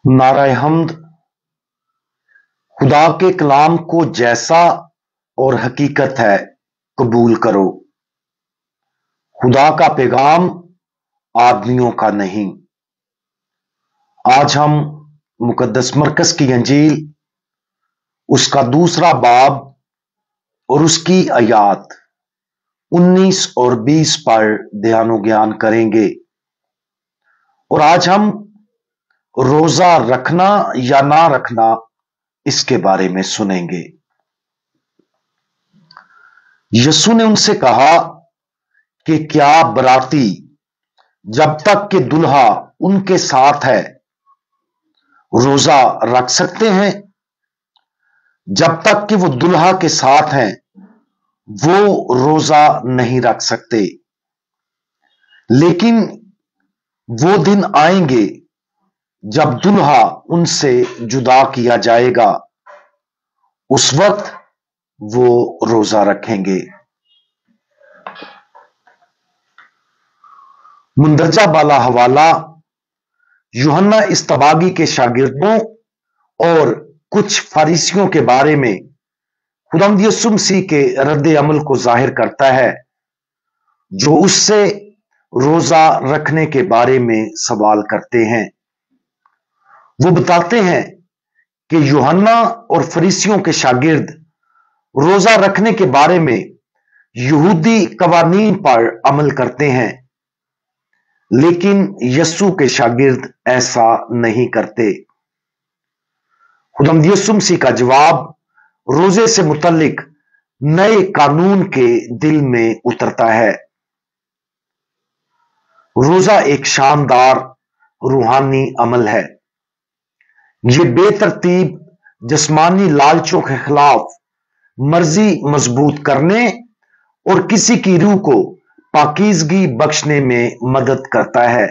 नाराए हम्द। खुदा के कलाम को जैसा और हकीकत है कबूल करो। खुदा का पैगाम आदमियों का नहीं। आज हम मुकद्दस मरकस की अंजील उसका दूसरा बाब और उसकी आयात 19 और 20 पर ध्यान ज्ञान करेंगे। और आज हम रोजा रखना या ना रखना इसके बारे में सुनेंगे। यीशु ने उनसे कहा कि क्या बराती जब तक कि दुल्हा उनके साथ है रोजा रख सकते हैं? जब तक कि वो दुल्हा के साथ हैं वो रोजा नहीं रख सकते। लेकिन वो दिन आएंगे जब दुल्हा उनसे जुदा किया जाएगा, उस वक्त वो रोजा रखेंगे। मुंदरजा वाला हवाला यूहन्ना इस्तबागी के शागिर्दों और कुछ फरीसियों के बारे में खुदावंद यीशु मसीह के रद्द अमल को जाहिर करता है, जो उससे रोजा रखने के बारे में सवाल करते हैं। वो बताते हैं कि यूहन्ना और फरीसियों के शागिर्द रोजा रखने के बारे में यहूदी कवानीन पर अमल करते हैं, लेकिन यीशु के शागिर्द ऐसा नहीं करते। खुदावंद यीशु मसीह का जवाब रोजे से मुतल्लिक नए कानून के दिल में उतरता है। रोजा एक शानदार रूहानी अमल है। ये बेतरतीब जिस्मानी लालचों के खिलाफ मर्जी मजबूत करने और किसी की रूह को पाकीज़गी बख्शने में मदद करता है।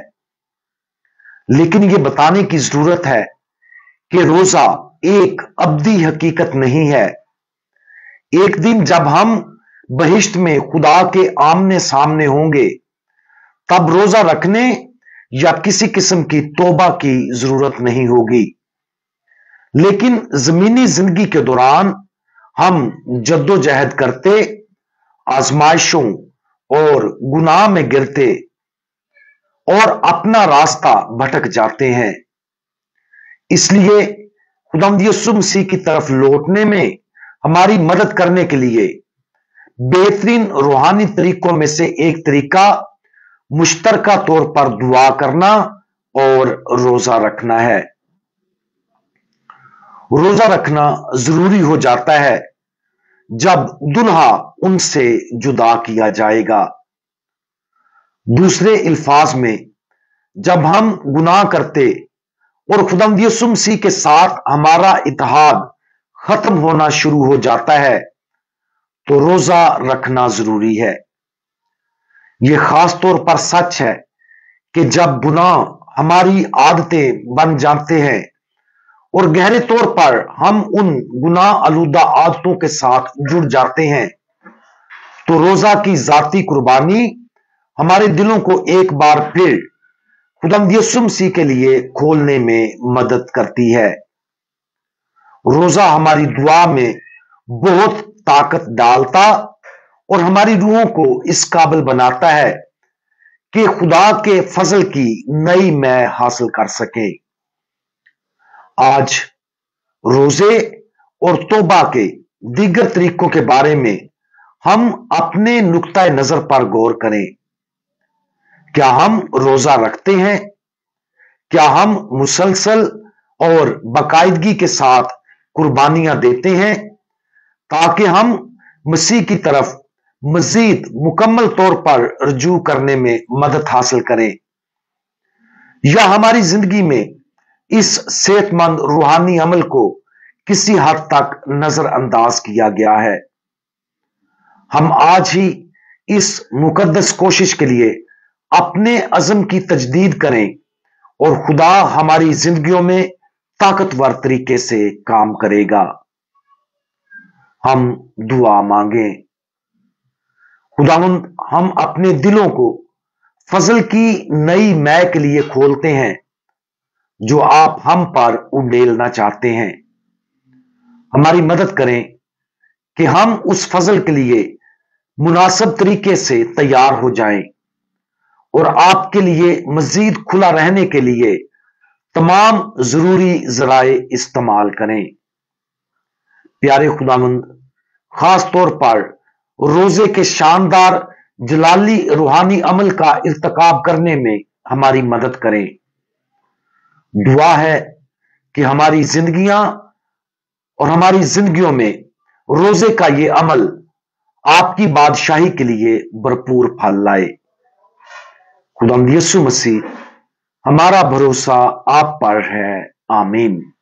लेकिन यह बताने की जरूरत है कि रोजा एक अब्दी हकीकत नहीं है। एक दिन जब हम बहिश्त में खुदा के आमने सामने होंगे, तब रोजा रखने या किसी किस्म की तौबा की जरूरत नहीं होगी। लेकिन जमीनी जिंदगी के दौरान हम जद्दोजहद करते, आजमाइशों और गुनाह में गिरते और अपना रास्ता भटक जाते हैं। इसलिए खुदावंद यीशु मसीह की तरफ लौटने में हमारी मदद करने के लिए बेहतरीन रूहानी तरीकों में से एक तरीका मुश्तरका तौर पर दुआ करना और रोजा रखना है। रोजा रखना जरूरी हो जाता है जब दुल्हा उनसे जुदा किया जाएगा। दूसरे अल्फाज में, जब हम गुनाह करते और खुदावंद यीशु मसीह के साथ हमारा इत्तेहाद खत्म होना शुरू हो जाता है, तो रोजा रखना जरूरी है। यह खास तौर पर सच है कि जब गुनाह हमारी आदतें बन जाते हैं और गहरे तौर पर हम उन गुनाह आलूदा आदतों के साथ जुड़ जाते हैं, तो रोजा की जाती कुर्बानी हमारे दिलों को एक बार फिर खुदावंद यीशु मसीह के लिए खोलने में मदद करती है। रोजा हमारी दुआ में बहुत ताकत डालता और हमारी रूहों को इस काबिल बनाता है कि खुदा के फजल की नई मैं हासिल कर सके। आज रोजे और तौबा के दीगर तरीकों के बारे में हम अपने नुक्ता नजर पर गौर करें। क्या हम रोजा रखते हैं? क्या हम मुसलसल और बाकायदगी के साथ कुर्बानियां देते हैं ताकि हम मसीह की तरफ मजीद मुकम्मल तौर पर रजू करने में मदद हासिल करें? या हमारी जिंदगी में इस सेहतमंद रूहानी अमल को किसी हद तक नजरअंदाज किया गया है? हम आज ही इस मुकद्दस कोशिश के लिए अपने अज़म की तजदीद करें और खुदा हमारी जिंदगियों में ताकतवर तरीके से काम करेगा। हम दुआ मांगे। खुदावंद, हम अपने दिलों को फजल की नई मै के लिए खोलते हैं। जो आप हम पर उंडेलना चाहते हैं। हमारी मदद करें कि हम उस फजल के लिए मुनासिब तरीके से तैयार हो जाएं और आपके लिए मजीद खुला रहने के लिए तमाम जरूरी जराए इस्तेमाल करें। प्यारे खुदावंद, खास तौर पर रोजे के शानदार जलाली रूहानी अमल का इर्तकाब करने में हमारी मदद करें। दुआ है कि हमारी जिंदगियां और हमारी जिंदगियों में रोजे का ये अमल आपकी बादशाही के लिए भरपूर फल लाए। खुदावंद यीशु मसीह, हमारा भरोसा आप पर है। आमीन।